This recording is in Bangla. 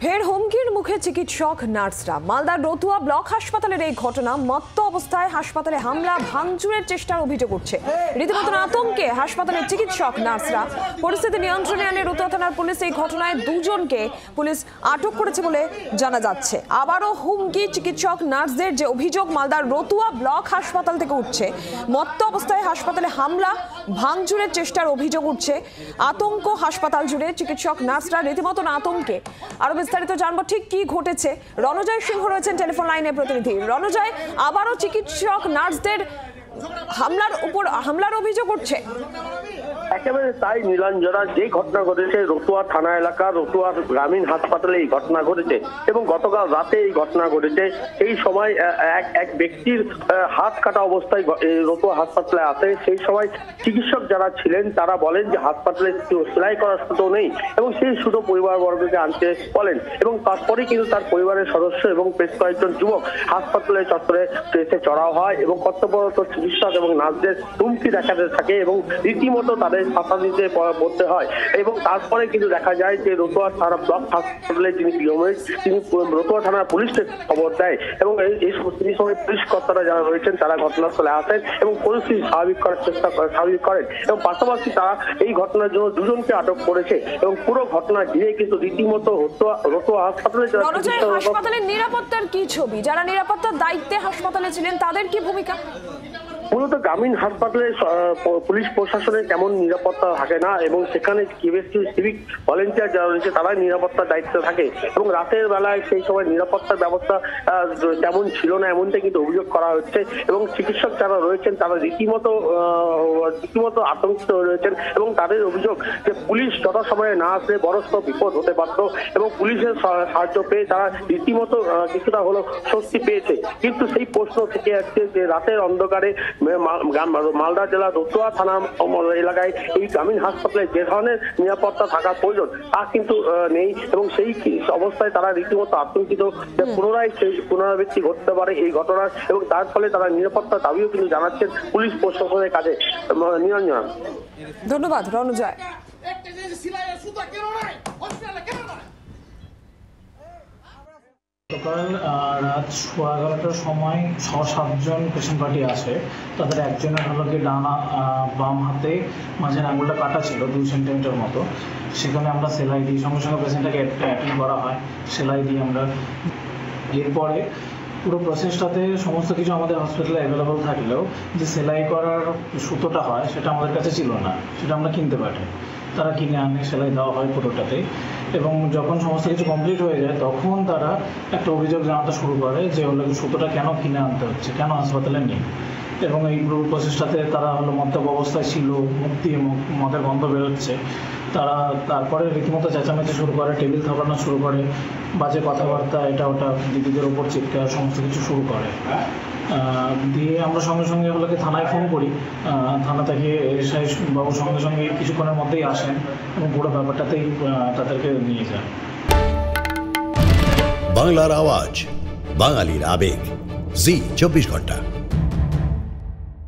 ফের হুমকির মুখে চিকিৎসক নার্সরা। মালদার রতুয়া ব্লক হাসপাতালের এই ঘটনা। মত্ত অবস্থায় হাসপাতালে হামলা ভাঙচুরের চেষ্টার অভিযোগ উঠছে। রীতিমতো আতঙ্কে হাসপাতালের চিকিৎসক নার্সরা। পরিস্থিতি নিয়ন্ত্রণে আনে রতুয়া থানার পুলিশ। এই ঘটনায় দুজনকে পুলিশ আটক করেছে বলে জানা যাচ্ছে। আবারও হুমকি চিকিৎসক নার্সদের, যে অভিযোগ মালদার রতুয়া ব্লক হাসপাতাল থেকে উঠছে। মত্ত অবস্থায় হাসপাতালে হামলা ভাঙচুরের চেষ্টার অভিযোগ উঠছে। আতঙ্ক হাসপাতাল জুড়ে, চিকিৎসক নার্সরা রীতিমতো আতঙ্কে। আরো বিস্তারিত জানবো ঠিক কি ঘটেছে। রণজয় সিংহ রয়েছেন টেলিফোন লাইনে প্রতিনিধি। রণজয়, আবারও চিকিৎসক নার্সদের হামলার অভিযোগ উঠছে। একেবারে তাই নীলাঞ্জনা, যে ঘটনা ঘটেছে রতুয়া থানা এলাকার রতুয়া গ্রামীণ হাসপাতালে এই ঘটনা ঘটেছে এবং গতকাল রাতে এই ঘটনা ঘটেছে। এই সময় এক ব্যক্তির হাত কাটা অবস্থায় রতুয়া হাসপাতালে আসে। সেই সময় চিকিৎসক যারা ছিলেন তারা বলেন যে হাসপাতালে সেলাই করার সুযোগ নেই এবং সেই সুযোগ পরিবারবর্গকে আনতে বলেন এবং তারপরে কিন্তু তার পরিবারের সদস্য এবং বেশ কয়েকজন যুবক হাসপাতালের চত্বরে এসে চড়াও হয় এবং কর্তব্যরত চিকিৎসক এবং নার্সদের হুমকি দেখাতে থাকে এবং রীতিমতো তাদের ফাঁসা দিতে পড়তে হয়। এবং তারপরে কিন্তু দেখা যায় যে রতুয়া থানা ব্লক হাসপাতালে যিনি তিনি রতুয়া থানার পুলিশকে খবর দেয় এবং এই সময় পুলিশ কর্তারা যারা রয়েছেন তারা ঘটনাস্থলে আসেন এবং পরিস্থিতি স্বাভাবিক করেন এবং পাশাপাশি তারা এই ঘটনার জন্য দুজনকে আটক করেছে এবং পুরো ঘটনা ঘিরে কিন্তু রীতিমতো রতুয়া হাসপাতালের নিরাপত্তার কি ছবি? যারা নিরাপত্তার দায়িত্বে হাসপাতালে ছিলেন তাদের কি ভূমিকা? মূলত গ্রামীণ হাসপাতালে পুলিশ প্রশাসনের তেমন নিরাপত্তা থাকে না এবং সেখানে সিভিক ভলেন্টিয়ার যারা রয়েছে তারাই নিরাপত্তার দায়িত্বে থাকে এবং রাতের বেলায় সেই সময় নিরাপত্তার ব্যবস্থা তেমন ছিল না, এমনটাই কিন্তু অভিযোগ করা হচ্ছে এবং চিকিৎসক যারা রয়েছেন তারা রীতিমতো আতঙ্কিত রয়েছেন এবং তাদের অভিযোগ যে পুলিশ যথাসময়ে না আসলে বড়সড় বিপদ হতে পারত এবং পুলিশের সাহায্য পেয়ে তারা রীতিমতো কিছুটা হলো স্বস্তি পেয়েছে। কিন্তু সেই প্রশ্ন থেকে আসছে যে রাতের অন্ধকারে মালদা জেলার রতুয়া থানা এলাকায় এই গ্রামীণ হাসপাতালে যে ধরনের নিরাপত্তা থাকার প্রয়োজন তা কিন্তু নেই এবং সেই অবস্থায় তারা রীতিমতো আতঙ্কিত যে পুনরায় সেই পুনরাবৃত্তি ঘটতে পারে এই ঘটনার এবং তার ফলে তারা নিরাপত্তার দাবিও কিন্তু জানাচ্ছেন পুলিশ প্রশাসনের কাছে। নিরঞ্জনা, ধন্যবাদ রণজয়। গতকাল রাত 11:30টার সময় 6-7 পেশেন্ট পার্টি আসে। তাদের একজনের হলো কি ডানা বাম হাতে মাঝের আঙুলটা কাটা ছিল 2 সেন্টিমিটার মতো। সেখানে আমরা সেলাই দিই, সঙ্গে সঙ্গে পেশেন্টটাকে অ্যাটেন্ড করা হয়, সেলাই দিই আমরা। এরপরে পুরো প্রসেসটাতে সমস্ত কিছু আমাদের হসপিটালে অ্যাভেলেবল থাকলেও যে সেলাই করার সুতোটা হয় সেটা আমাদের কাছে ছিল না, সেটা আমরা কিনতে পারি। তারা কিনে আনে, সেলাই দেওয়া হয় পুরোটাতেই এবং যখন সমস্ত কিছু কমপ্লিট হয়ে যায় তখন তারা একটা অভিযোগ জানাতে শুরু করে যে হলো সুতোটা কেন কিনে আনতে হচ্ছে, কেন হাসপাতালে নেই। এবং এই পুরো প্রসেসটাতে তারা হলো মদ্যপ অবস্থায় ছিল, মুখ দিয়ে মদের গন্ধ বেরোচ্ছে। তারা তারপরে রীতিমতো চেঁচামেচি শুরু করে, টেবিল থাপানো শুরু করে, বাজে কথাবার্তা এটা ওটা দিদিদের ওপর চিৎকার সমস্ত কিছু শুরু করে। দিয়ে আমরা সঙ্গে সঙ্গে হলো থানায় ফোন করি। থানা থেকে এসআই বাবু সঙ্গে সঙ্গে কিছুক্ষণের মধ্যেই আসেন এবং পুরো ব্যাপারটাতেই তাদেরকে নিয়ে যান। বাংলার আওয়াজ, বাঙালির আবেগ, জি 24 ঘন্টা।